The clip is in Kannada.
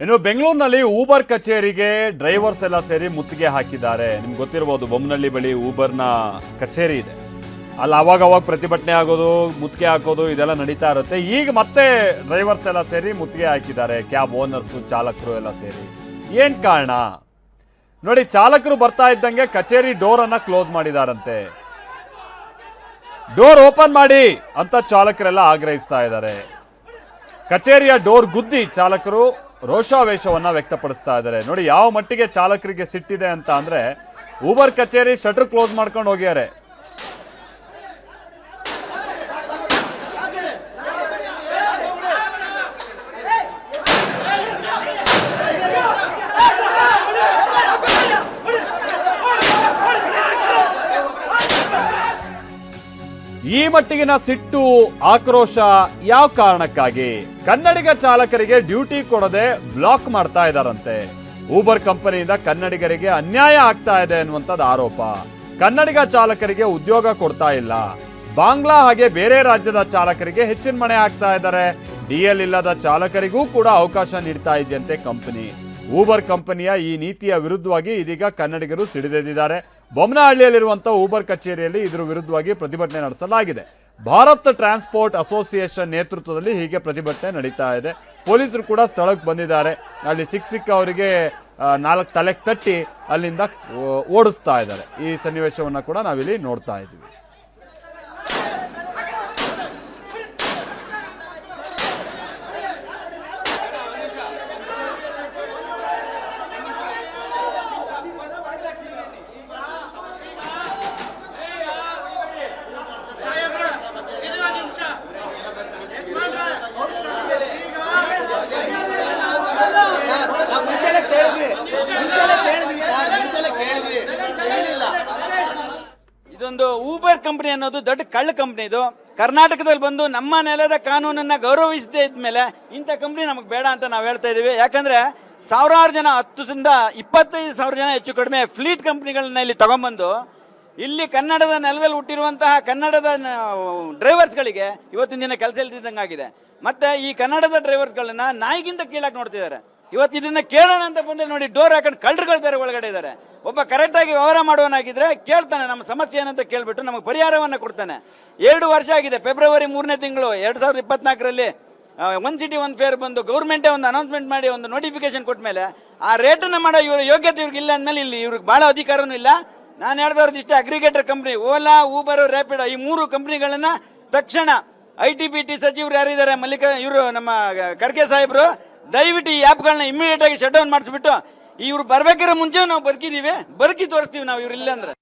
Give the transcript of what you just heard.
ಇನ್ನು ಬೆಂಗಳೂರಿನಲ್ಲಿ ಊಬರ್ ಕಚೇರಿಗೆ ಡ್ರೈವರ್ಸ್ ಎಲ್ಲ ಸೇರಿ ಮುತ್ತಿಗೆ ಹಾಕಿದ್ದಾರೆ. ನಿಮ್ಗೆ ಗೊತ್ತಿರಬಹುದು, ಬೊಮ್ಮನಹಳ್ಳಿ ಬಳಿ ಊಬರ್ನ ಕಚೇರಿ ಇದೆ. ಅಲ್ಲಿ ಅವಾಗ ಪ್ರತಿಭಟನೆ ಆಗೋದು, ಮುತ್ತಿಗೆ ಹಾಕೋದು ಇದೆಲ್ಲ ನಡೀತಾ ಇರುತ್ತೆ. ಈಗ ಮತ್ತೆ ಡ್ರೈವರ್ಸ್ ಎಲ್ಲ ಸೇರಿ ಮುತ್ತಿಗೆ ಹಾಕಿದ್ದಾರೆ. ಕ್ಯಾಬ್ ಓನರ್ಸು, ಚಾಲಕರು ಎಲ್ಲ ಸೇರಿ. ಏನ್ ಕಾರಣ ನೋಡಿ, ಚಾಲಕರು ಬರ್ತಾ ಇದ್ದಂಗೆ ಕಚೇರಿ ಡೋರ್ ಅನ್ನ ಕ್ಲೋಸ್ ಮಾಡಿದಾರಂತೆ. ಡೋರ್ ಓಪನ್ ಮಾಡಿ ಅಂತ ಚಾಲಕರೆಲ್ಲ ಆಗ್ರಹಿಸ್ತಾ ಇದ್ದಾರೆ. ಕಚೇರಿಯ ಡೋರ್ ಗುದ್ದಿ ಚಾಲಕರು ರೋಷಾವೇಶವನ್ನ ವ್ಯಕ್ತಪಡಿಸ್ತಾ ಇದ್ದಾರೆ. ನೋಡಿ ಯಾವ ಮಟ್ಟಿಗೆ ಚಾಲಕರಿಗೆ ಸಿಟ್ಟಿದೆ ಅಂತ ಅಂದ್ರೆ, ಊಬರ್ ಕಚೇರಿ ಶಟರ್ ಕ್ಲೋಸ್ ಮಾಡ್ಕೊಂಡು ಹೋಗ್ಯಾರೆ. ಈ ಮಟ್ಟಿಗಿನ ಸಿಟ್ಟು, ಆಕ್ರೋಶ ಯಾವ ಕಾರಣಕ್ಕಾಗಿ? ಕನ್ನಡಿಗ ಚಾಲಕರಿಗೆ ಡ್ಯೂಟಿ ಕೊಡದೆ ಬ್ಲಾಕ್ ಮಾಡ್ತಾ ಇದ್ದಾರಂತೆ. ಊಬರ್ ಕಂಪನಿಯಿಂದ ಕನ್ನಡಿಗರಿಗೆ ಅನ್ಯಾಯ ಆಗ್ತಾ ಇದೆ ಅನ್ನುವಂಥದ್ದು ಆರೋಪ. ಕನ್ನಡಿಗ ಚಾಲಕರಿಗೆ ಉದ್ಯೋಗ ಕೊಡ್ತಾ ಇಲ್ಲ. ಬಾಂಗ್ಲಾ ಹಾಗೆ ಬೇರೆ ರಾಜ್ಯದ ಚಾಲಕರಿಗೆ ಹೆಚ್ಚಿನ ಮಣೆ ಹಾಕ್ತಾ ಇದ್ದಾರೆ. ಡಿಎಲ್ ಇಲ್ಲದ ಚಾಲಕರಿಗೂ ಕೂಡ ಅವಕಾಶ ನೀಡ್ತಾ ಇದೆಯಂತೆ ಕಂಪನಿ. ಊಬರ್ ಕಂಪನಿಯ ಈ ನೀತಿಯ ವಿರುದ್ಧವಾಗಿ ಇದೀಗ ಕನ್ನಡಿಗರು ಸಿಡಿದೆದ್ದಿದ್ದಾರೆ. ಬೊಮ್ಮನಹಳ್ಳಿಯಲ್ಲಿರುವಂತಹ ಊಬರ್ ಕಚೇರಿಯಲ್ಲಿ ಇದರ ವಿರುದ್ಧವಾಗಿ ಪ್ರತಿಭಟನೆ ನಡೆಸಲಾಗಿದೆ. ಭಾರತ್ ಟ್ರಾನ್ಸ್ಪೋರ್ಟ್ ಅಸೋಸಿಯೇಷನ್ ನೇತೃತ್ವದಲ್ಲಿ ಹೀಗೆ ಪ್ರತಿಭಟನೆ ನಡೀತಾ ಇದೆ. ಪೊಲೀಸರು ಕೂಡ ಸ್ಥಳಕ್ಕೆ ಬಂದಿದ್ದಾರೆ. ಅಲ್ಲಿ ಸಿಕ್ಕ ಅವರಿಗೆ 4 ತಲೆಗೆ ತಟ್ಟಿ ಅಲ್ಲಿಂದ ಓಡಿಸ್ತಾ ಇದ್ದಾರೆ. ಈ ಸನ್ನಿವೇಶವನ್ನ ಕೂಡ ನಾವಿಲ್ಲಿ ನೋಡ್ತಾ ಇದ್ದೀವಿ. ಇದೊಂದು ಊಬರ್ ಕಂಪನಿ ಅನ್ನೋದು ದೊಡ್ಡ ಕಳ್ಳ ಕಂಪನಿ. ಇದು ಕರ್ನಾಟಕದಲ್ಲಿ ಬಂದು ನಮ್ಮ ನೆಲದ ಕಾನೂನನ್ನ ಗೌರವಿಸದೇ ಇದ್ಮೇಲೆ ಇಂಥ ಕಂಪನಿ ನಮಗೆ ಬೇಡ ಅಂತ ನಾವು ಹೇಳ್ತಾ ಇದೀವಿ. ಯಾಕಂದ್ರೆ ಸಾವಿರಾರು ಜನ, 10ರಿಂದ 25,000 ಜನ ಹೆಚ್ಚು ಕಡಿಮೆ ಫ್ಲೀಟ್ ಕಂಪನಿಗಳನ್ನ ಇಲ್ಲಿ ತಗೊಂಡ್ಬಂದು ಇಲ್ಲಿ ಕನ್ನಡದ ನೆಲದಲ್ಲಿ ಹುಟ್ಟಿರುವಂತಹ ಕನ್ನಡದ ಡ್ರೈವರ್ಸ್ಗಳಿಗೆ ಇವತ್ತಿನ ದಿನ ಕೆಲಸ ಇಲ್ದಿದ್ದಂಗಾಗಿದೆ. ಮತ್ತೆ ಈ ಕನ್ನಡದ ಡ್ರೈವರ್ಸ್ಗಳನ್ನ ನಾಯಿಗಿಂತ ಕೀಳಾಗಿ ನೋಡ್ತಿದ್ದಾರೆ. ಇವತ್ತು ಇದನ್ನ ಕೇಳೋಣ ಅಂತ ಬಂದ್ರೆ ನೋಡಿ, ಡೋರ್ ಹಾಕೊಂಡು ಕಳ್ಳರುಗಳ ಒಳಗಡೆ ಇದ್ದಾರೆ. ಒಬ್ಬ ಕರೆಕ್ಟಾಗಿ ವ್ಯವಹಾರ ಮಾಡುವನಾಗಿದ್ರೆ ಕೇಳ್ತಾನೆ, ನಮ್ಮ ಸಮಸ್ಯೆ ಏನಂತ ಕೇಳ್ಬಿಟ್ಟು ನಮಗೆ ಪರಿಹಾರವನ್ನು ಕೊಡ್ತಾನೆ. 2 ವರ್ಷ ಆಗಿದೆ. ಫೆಬ್ರವರಿ 3ನೇ ತಿಂಗಳು 2024ರಲ್ಲಿ ಒನ್ ಸಿಟಿ ಒನ್ ಫೇರ್ ಬಂದು ಗೌರ್ಮೆಂಟೇ ಒಂದು ಅನೌನ್ಸ್ಮೆಂಟ್ ಮಾಡಿ ಒಂದು ನೋಟಿಫಿಕೇಶನ್ ಕೊಟ್ಟ ಮೇಲೆ ಆ ರೇಟನ್ನು ಮಾಡೋ ಇವ್ರ ಯೋಗ್ಯತೆ ಇವ್ರಿಗೆ ಇಲ್ಲ ಅಂದಮೇಲೆ ಇಲ್ಲಿ ಇವ್ರಿಗೆ ಭಾಳ ಅಧಿಕಾರನೂ ಇಲ್ಲ. ನಾನು ಹೇಳ್ದವ್ರದ್ದು ಇಷ್ಟೇ, aggregator company Ola, Uber, Rapido ಈ 3 ಕಂಪ್ನಿಗಳನ್ನ ತಕ್ಷಣ ITBT ಸಚಿವರು ಯಾರಿದ್ದಾರೆ, ಇವರು ನಮ್ಮ ಖರ್ಗೆ ಸಾಹೇಬರು, ದಯವಿಟ್ಟು ಈ ಆ್ಯಪ್ಗಳನ್ನ ಇಮಿಡಿಯೇಟ್ ಆಗಿ ಶಟ್ ಡೌನ್ ಮಾಡಿಸ್ಬಿಟ್ಟು ಇವ್ರು ಬರ್ಬೇಕಾದ್ರೆ ಮುಂಚೆ ನಾವು ಬದುಕಿದೀವಿ, ಬದುಕಿ ತೋರಿಸ್ತೀವಿ ನಾವು ಇವ್ರು ಇಲ್ಲ ಅಂದ್ರೆ.